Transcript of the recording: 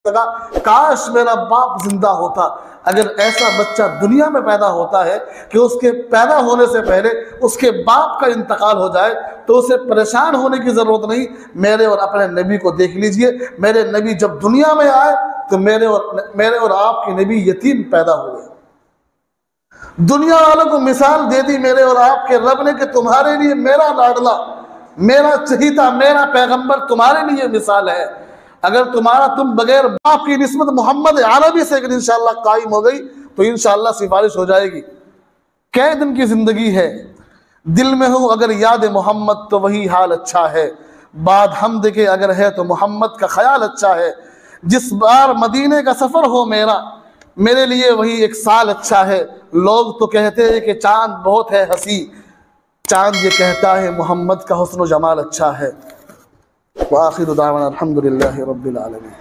लगा काश मेरा बाप जिंदा होता। अगर ऐसा बच्चा दुनिया में पैदा होता है कि उसके पैदा होने से पहले उसके बाप का इंतकाल हो जाए तो उसे परेशान होने की जरूरत नहीं। मेरे और अपने नबी को देख लीजिए, मेरे नबी जब दुनिया में आए तो मेरे और आपके नबी यतीम पैदा हुए। दुनिया वालों को मिसाल दे दी मेरे और आपके रब ने कि तुम्हारे लिए मेरा लाडला, मेरा चहीता, मेरा पैगंबर तुम्हारे लिए मिसाल है। अगर तुम बगैर बाप की निस्बत मोहम्मद अरबी से अगर इंशाअल्लाह कायम हो गई तो इंशाअल्लाह सिफारिश हो जाएगी। कै दिन की जिंदगी है, दिल में हो अगर याद मोहम्मद तो वही हाल अच्छा है। बाद हमद के अगर है तो मोहम्मद का ख्याल अच्छा है। जिस बार मदीने का सफर हो मेरे लिए वही एक साल अच्छा है। लोग तो कहते हैं कि चांद बहुत है हंसी, चांद ये कहता है मोहम्मद का हुस्न व जमाल अच्छा है। व आखिर दावाना अल्हम्दुलिल्लाहि रब्बिल आलमीन।